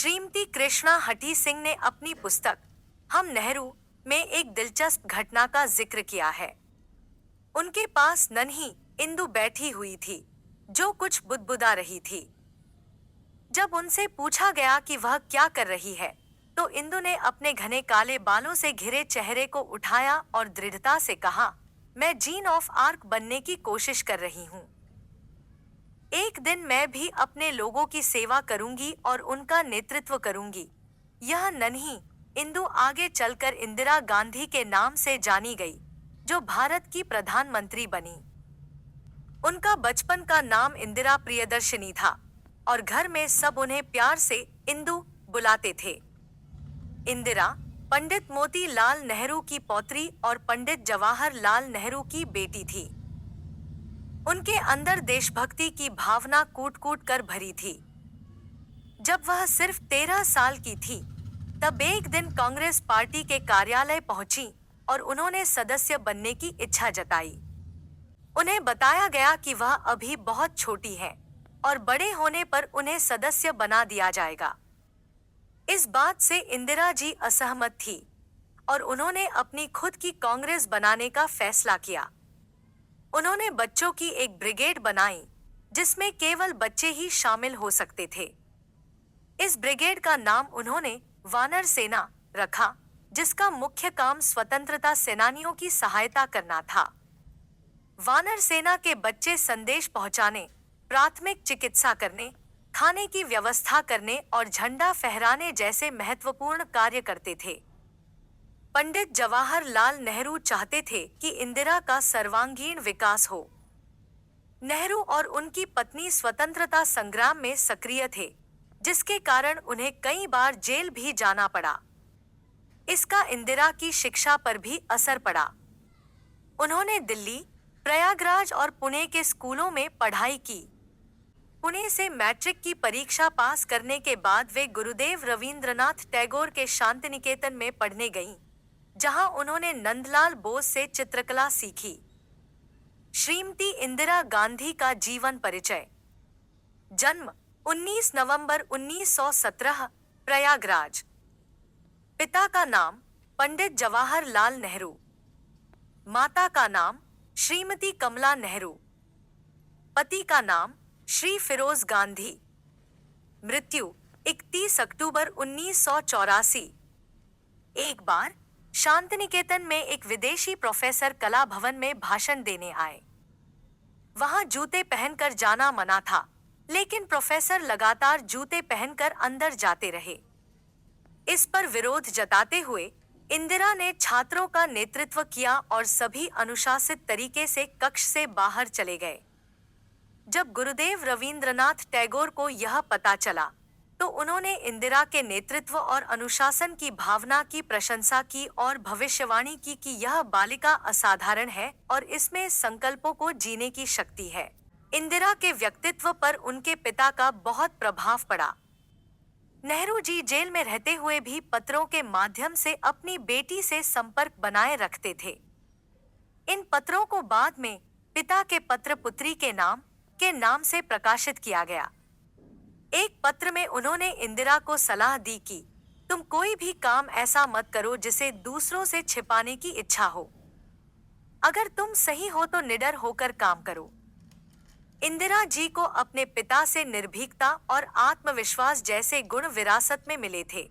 श्रीमती कृष्णा हठी सिंह ने अपनी पुस्तक हम नेहरू में एक दिलचस्प घटना का जिक्र किया है। उनके पास नन्ही इंदु बैठी हुई थी जो कुछ बुदबुदा रही थी। जब उनसे पूछा गया कि वह क्या कर रही है तो इंदु ने अपने घने काले बालों से घिरे चेहरे को उठाया और दृढ़ता से कहा, मैं जीन ऑफ आर्क बनने की कोशिश कर रही हूँ। एक दिन मैं भी अपने लोगों की सेवा करूंगी और उनका नेतृत्व करूंगी। यह नन्ही इंदु आगे चलकर इंदिरा गांधी के नाम से जानी गई, जो भारत की प्रधानमंत्री बनी। उनका बचपन का नाम इंदिरा प्रियदर्शिनी था और घर में सब उन्हें प्यार से इंदु बुलाते थे। इंदिरा पंडित मोतीलाल नेहरू की पौत्री और पंडित जवाहरलाल नेहरू की बेटी थी। उनके अंदर देशभक्ति की भावना कूट कूट कर भरी थी। जब वह सिर्फ 13 साल की थी तब एक दिन कांग्रेस पार्टी के कार्यालय पहुंची और उन्होंने सदस्य बनने की इच्छा जताई। उन्हें बताया गया कि वह अभी बहुत छोटी हैं और बड़े होने पर उन्हें सदस्य बना दिया जाएगा। इस बात से इंदिरा जी असहमत थी और उन्होंने अपनी खुद की कांग्रेस बनाने का फैसला किया। उन्होंने बच्चों की एक ब्रिगेड बनाई जिसमें केवल बच्चे ही शामिल हो सकते थे। इस ब्रिगेड का नाम उन्होंने वानर सेना रखा, जिसका मुख्य काम स्वतंत्रता सेनानियों की सहायता करना था। वानर सेना के बच्चे संदेश पहुंचाने, प्राथमिक चिकित्सा करने, खाने की व्यवस्था करने और झंडा फहराने जैसे महत्वपूर्ण कार्य करते थे। पंडित जवाहरलाल नेहरू चाहते थे कि इंदिरा का सर्वांगीण विकास हो। नेहरू और उनकी पत्नी स्वतंत्रता संग्राम में सक्रिय थे, जिसके कारण उन्हें कई बार जेल भी जाना पड़ा। इसका इंदिरा की शिक्षा पर भी असर पड़ा। उन्होंने दिल्ली, प्रयागराज और पुणे के स्कूलों में पढ़ाई की। पुणे से मैट्रिक की परीक्षा पास करने के बाद वे गुरुदेव रवींद्रनाथ टैगोर के शांतिनिकेतन में पढ़ने गईं, जहां उन्होंने नंदलाल बोस से चित्रकला सीखी। श्रीमती इंदिरा गांधी का जीवन परिचय। जन्म 19 नवंबर 1917, प्रयागराज। पिता का नाम पंडित जवाहरलाल नेहरू, माता का नाम श्रीमती कमला नेहरू, पति का नाम श्री फिरोज गांधी। मृत्यु 31 अक्टूबर 1984। एक बार शांतिनिकेतन में एक विदेशी प्रोफेसर कला भवन में भाषण देने आए। वहां जूते पहनकर जाना मना था, लेकिन प्रोफेसर लगातार जूते पहनकर अंदर जाते रहे। इस पर विरोध जताते हुए इंदिरा ने छात्रों का नेतृत्व किया और सभी अनुशासित तरीके से कक्ष से बाहर चले गए। जब गुरुदेव रवींद्रनाथ टैगोर को यह पता चला तो उन्होंने इंदिरा के नेतृत्व और अनुशासन की भावना की प्रशंसा की और भविष्यवाणी की कि यह बालिका असाधारण है और इसमें संकल्पों को जीने की शक्ति है। इंदिरा के व्यक्तित्व पर उनके पिता का बहुत प्रभाव पड़ा। नेहरू जी जेल में रहते हुए भी पत्रों के माध्यम से अपनी बेटी से संपर्क बनाए रखते थे। इन पत्रों को बाद में पिता के पत्र पुत्री के नाम से प्रकाशित किया गया। एक पत्र में उन्होंने इंदिरा को सलाह दी कि तुम कोई भी काम ऐसा मत करो जिसे दूसरों से छिपाने की इच्छा हो। अगर तुम सही हो तो निडर होकर काम करो। इंदिरा जी को अपने पिता से निर्भीकता और आत्मविश्वास जैसे गुण विरासत में मिले थे।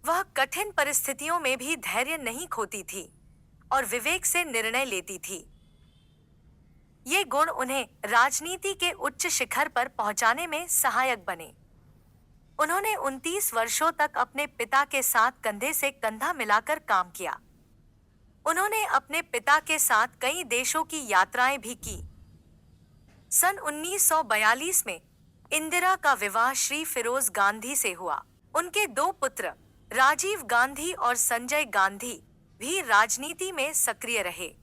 वह कठिन परिस्थितियों में भी धैर्य नहीं खोती थी और विवेक से निर्णय लेती थी। ये गुण उन्हें राजनीति के उच्च शिखर पर पहुंचाने में सहायक बने। उन्होंने 29 वर्षों तक अपने पिता के साथ कंधे से कंधा मिलाकर काम किया। उन्होंने अपने पिता के साथ कई देशों की यात्राएं भी की। सन 1942 में इंदिरा का विवाह श्री फिरोज गांधी से हुआ। उनके 2 पुत्र राजीव गांधी और संजय गांधी भी राजनीति में सक्रिय रहे।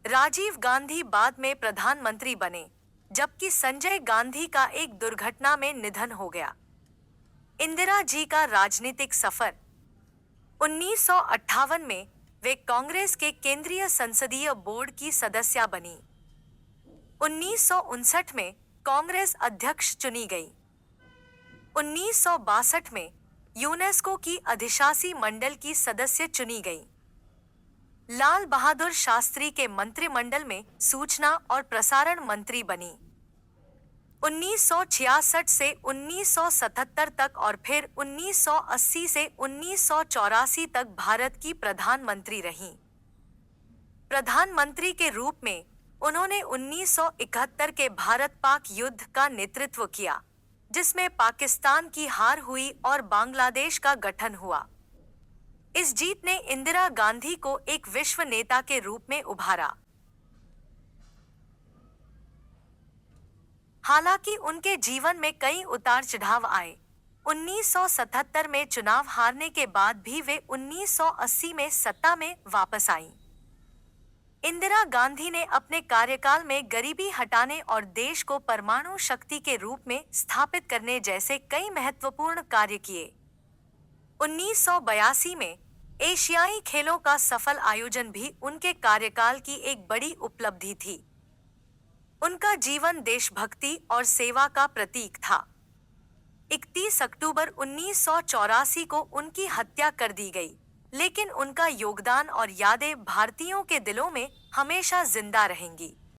राजीव गांधी बाद में प्रधानमंत्री बने, जबकि संजय गांधी का एक दुर्घटना में निधन हो गया। इंदिरा जी का राजनीतिक सफर। 1958 में वे कांग्रेस के केंद्रीय संसदीय बोर्ड की सदस्य बनी। 1959 में कांग्रेस अध्यक्ष चुनी गई। 1962 में यूनेस्को की अधिशासी मंडल की सदस्य चुनी गई। लाल बहादुर शास्त्री के मंत्रिमंडल में सूचना और प्रसारण मंत्री बनी। 1966 से 1977 तक और फिर 1980 से 1984 तक भारत की प्रधानमंत्री रहीं। प्रधानमंत्री के रूप में उन्होंने 1971 के भारत-पाक युद्ध का नेतृत्व किया, जिसमें पाकिस्तान की हार हुई और बांग्लादेश का गठन हुआ। इस जीत ने इंदिरा गांधी को एक विश्व नेता के रूप में उभारा। हालांकि उनके जीवन में कई उतार चढ़ाव आए। 1977 में चुनाव हारने के बाद भी वे 1980 में सत्ता में वापस आईं। इंदिरा गांधी ने अपने कार्यकाल में गरीबी हटाने और देश को परमाणु शक्ति के रूप में स्थापित करने जैसे कई महत्वपूर्ण कार्य किए। 1982 में एशियाई खेलों का सफल आयोजन भी उनके कार्यकाल की एक बड़ी उपलब्धि थी। उनका जीवन देशभक्ति और सेवा का प्रतीक था। 31 अक्टूबर 1984 को उनकी हत्या कर दी गई, लेकिन उनका योगदान और यादें भारतीयों के दिलों में हमेशा जिंदा रहेंगी।